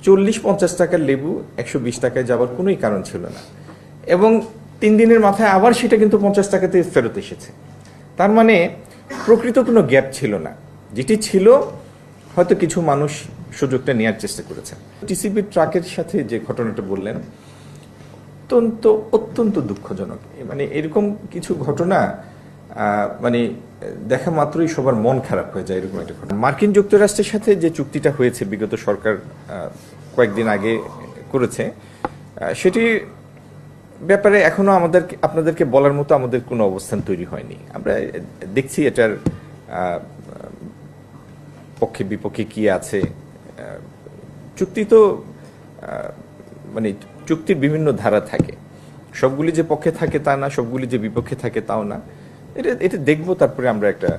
40-50 টাকার লেবু 120 টাকায় যাওয়ার কোনোই কারণ ছিল না, এবং 3 দিনের মাথায় আবার সেটা কিন্তু 50 টাকাতে ফেরত এসেছে। তার মানে প্রকৃত কোনো গ্যাপ ছিল না, যেটি ছিল হয়তো কিছু মানুষ সুযোগটা নেওয়ার চেষ্টা করেছেন। টিসিবি ট্রাকের সাথে যে ঘটনাটা বললেন, অত্যন্ত দুঃখজনক। মানে এরকম কিছু ঘটনা মানে দেখা মাত্রই সবার মন খারাপ হয়ে যায়। এরকম একটা ঘটনা মার্কিন যুক্তরাষ্ট্রের সাথে যে চুক্তিটা হয়েছে বিগত সরকার কয়েকদিন আগে করেছে, সেটি ব্যাপারে এখনো আপনাদেরকে বলার মতো আমাদের কোনো অবস্থান তৈরি হয়নি। আমরা দেখছি এটার পক্ষে বিপক্ষে কি আছে। চুক্তি তো মানে চুক্তির বিভিন্ন ধারা থাকে, সবগুলি যে পক্ষে থাকে তা না, সবগুলি যে বিপক্ষে থাকে তাও না। এটা দেখবো, তারপরে আমরা একটা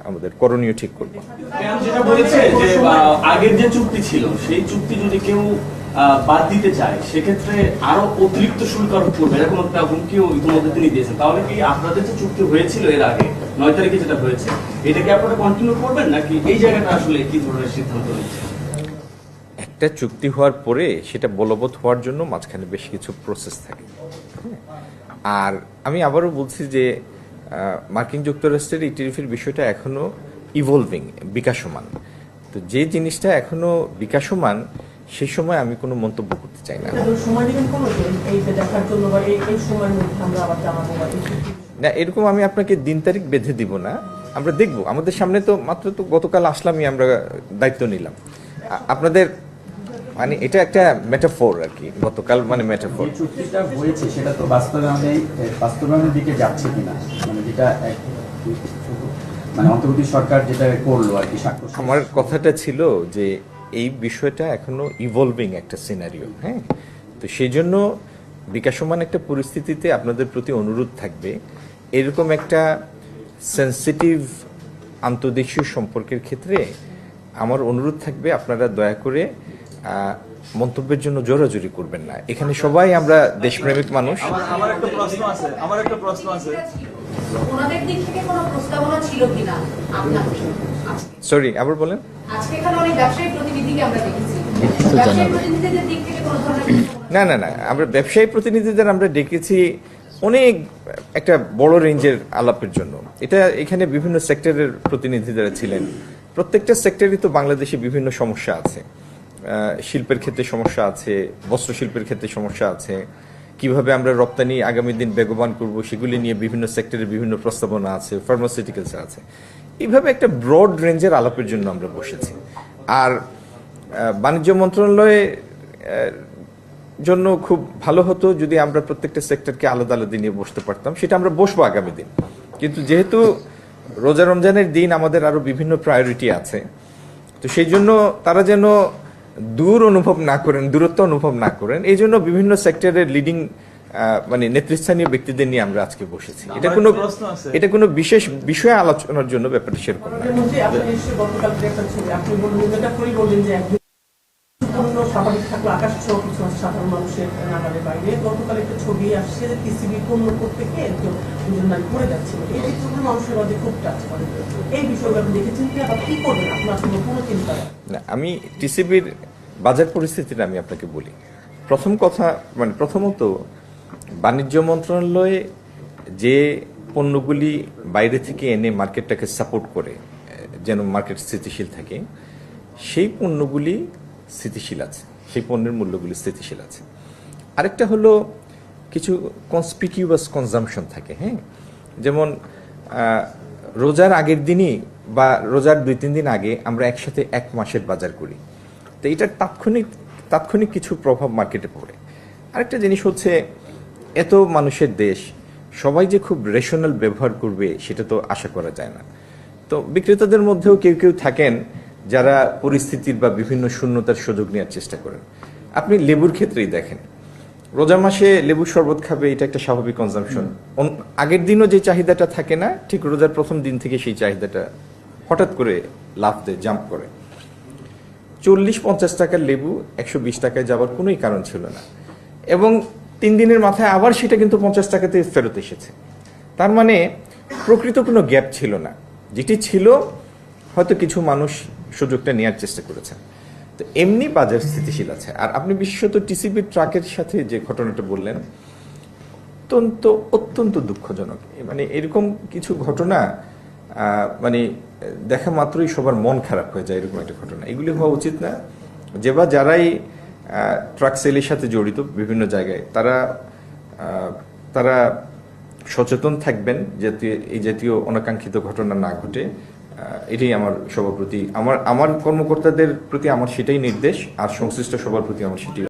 আমাদের করণীয় ঠিক করবো। যেটা বলেছে যে আগের যে চুক্তি ছিল সেই চুক্তি যদি কেউ বাদ দিতে চায় সেক্ষেত্রে আরো অতিরিক্ত শুল্ক আরোপ করবে, এরকম একটা হুমকিও ইতিমধ্যে তিনি দিয়েছেন। তাহলে কি আপনাদের যে চুক্তি হয়েছিল এর আগে 9 তারিখে যেটা হয়েছে, এটাকে আপনারা কন্টিনিউ করবেন নাকি এই জায়গাটা আসলে কি ধরনের সিদ্ধান্ত নিচ্ছেন? একটা চুক্তি হওয়ার পরে সেটা বলবৎ হওয়ার জন্য মাঝখানে বেশ কিছু প্রসেস থাকে। আর আমি আবারও বলছি যে মার্কিন যুক্তরাষ্ট্রের এই টেরিফের বিষয়টা এখনো ইভলভিং, বিকাশমান। তো যে জিনিসটা এখনো বিকাশমান, সেই সময় আমি কোনো মন্তব্য করতে চাই না। না, এরকম আমি আপনাকে দিন তারিখ বেঁধে দিব না। আমরা দেখব, আমাদের সামনে তো মাত্র তো গতকাল আসলামই, আমরা দায়িত্ব নিলাম। আপনাদের মানে এটা একটা মেটাফোর আর কি, গতকাল মানে মেটাফোর। চুক্তিটা হয়েছে সেটা তো বাস্তবায়নের দিকে যাচ্ছে কিনা, মানে যেটা মানে অন্তর্বর্তী সরকার যেটা করলো আর কি। আমার কথাটা ছিল যে এই বিষয়টা এখনো ইভলভিং একটা সিনারিও। হ্যাঁ, তো সেই জন্য বিকাশমান একটা পরিস্থিতিতে আপনাদের প্রতি অনুরোধ থাকবে, এরকম একটা সেন্সিটিভ আন্তর্দেশীয় সম্পর্কের ক্ষেত্রে আমার অনুরোধ থাকবে, আপনারা দয়া করে মন্তব্যের জন্য জোরাজুরি করবেন না। এখানে সবাই আমরা দেশপ্রেমিক মানুষ। আমার একটা প্রশ্ন আছে ওনাদের দিক থেকে কোনো প্রস্তাবনা ছিল কিনা আপনাদের? সরি, আবার বলেন। আজকে এখানে অনেক ব্যবসায়ী প্রতিনিধিকে আমরা দেখেছি, ব্যবসায়ী প্রতিনিধিদের দিক থেকে কোনো ধরনের না, আমরা ব্যবসায়ী প্রতিনিধিদের আমরা ডেকেছি অনেক একটা বড় রেঞ্জের আলাপের জন্য। এটা এখানে বিভিন্ন সেক্টরের প্রতিনিধিরা ছিলেন। প্রত্যেকটা সেক্টরই তো বাংলাদেশে বিভিন্ন সমস্যা আছে। শিল্পের ক্ষেত্রে সমস্যা আছে, বস্ত্রশিল্পের ক্ষেত্রে সমস্যা আছে, কিভাবে আমরা রপ্তানি আগামী দিন বেগবান করব সেগুলি নিয়ে বিভিন্ন সেক্টরের বিভিন্ন প্রস্তাবনা আছে, ফার্মাসিউটিক্যালস আছে। এইভাবে একটা ব্রড রেঞ্জের আলাপের জন্য আমরা বসেছি। আর বাণিজ্য মন্ত্রণালয়ে জন্য খুব ভালো হতো যদি আমরা প্রত্যেকটা সেক্টরকে আলাদা আলাদা নিয়ে বসতে পারতাম, সেটা আমরা বসবো আগামী দিন। কিন্তু যেহেতু রোজা রমজানের দিন আমাদের আরো বিভিন্ন প্রায়োরিটি আছে, তো সেই জন্য তারা যেন দূরত্ব অনুভব না করেন, এই জন্য বিভিন্ন সেক্টরের লিডিং মানে নেতৃস্থানীয় ব্যক্তিদের নিয়ে আমরা আজকে বসেছি। এটা কোনো বিশেষ বিষয়ে আলোচনার জন্য ব্যাপারটা সেরকম না। সাধারণ মানুষের নাগালের বাইরে গতকাল একটা ছবি আসছে যে টিসিবি পণ্য করতে গিয়ে দুজন নারী পড়ে যাচ্ছিল। এই চিত্রগুলো মানুষের মধ্যে খুব টাচ করে। এই বিষয়গুলো আপনি দেখেছেন কি, আবার কি করবেন আপনার কোনো চিন্তা? না, আমি টিসিবির বাজার পরিস্থিতিটা আমি আপনাকে বলি। প্রথমত বাণিজ্য মন্ত্রণালয়ে যে পণ্যগুলি বাইরে থেকে এনে মার্কেটটাকে সাপোর্ট করে যেন মার্কেট স্থিতিশীল থাকে, সেই পণ্যগুলি স্থিতিশীল আছে, সেই পণ্যের মূল্যগুলি স্থিতিশীল আছে। আরেকটা হলো কিছু কনসপিকিউয়াস কনজাম্পশন থাকে। হ্যাঁ, যেমন রোজার আগের দিনই বা রোজার 2-3 দিন আগে আমরা একসাথে 1 মাসের বাজার করি, তো এটার তাৎক্ষণিক কিছু প্রভাব মার্কেটে পড়ে। আরেকটা জিনিস হচ্ছে, এত মানুষের দেশ, সবাই যে খুব রেশনাল ব্যবহার করবে সেটা তো আশা করা যায় না। তো বিক্রেতাদের মধ্যেও কেউ থাকেন যারা পরিস্থিতির বা বিভিন্ন শূন্যতার সুযোগ নেওয়ার চেষ্টা করেন। আপনি লেবুর ক্ষেত্রেই দেখেন, রোজা মাসে লেবু শরবত খাবে, এটা একটা স্বাভাবিক কনজাম্পশন। আগের দিনও যে চাহিদাটা থাকে না, ঠিক রোজার প্রথম দিন থেকে সেই চাহিদাটা হঠাৎ করে লাফ দেয়, জাম্প করে। 40-50 টাকার লেবু 120 টাকায় যাওয়ার কোনোই কারণ ছিল না, এবং 3 দিনের মাথায় আবার সেটা কিন্তু 50 টাকাতে ফেরত এসেছে। তার মানে প্রকৃত কোনো গ্যাপ ছিল না, যেটি ছিল হয়তো কিছু মানুষ সুযোগটা নেওয়ার চেষ্টা করেছেন। তো এমনি বাজার স্থিতিশীল আছে। আর আপনি বিশেষত টিসিবি ট্রাকের সাথে যে ঘটনাটা বললেন, অত্যন্ত অত্যন্ত দুঃখজনক। মানে এরকম কিছু ঘটনা মানে দেখা মাত্রই সবার মন খারাপ হয়ে যায়, এরকম একটা ঘটনা। এগুলি হওয়া উচিত না। যারাই ট্রাক সেলের সাথে জড়িত বিভিন্ন জায়গায়, তারা সচেতন থাকবেন যাতে এই জাতীয় অনাকাঙ্ক্ষিত ঘটনা না ঘটে। এটাই আমার সবার প্রতি, আমার কর্মকর্তাদের প্রতি আমার সেটাই নির্দেশ, আর সংশ্লিষ্ট সবার প্রতি আমার সেটাই।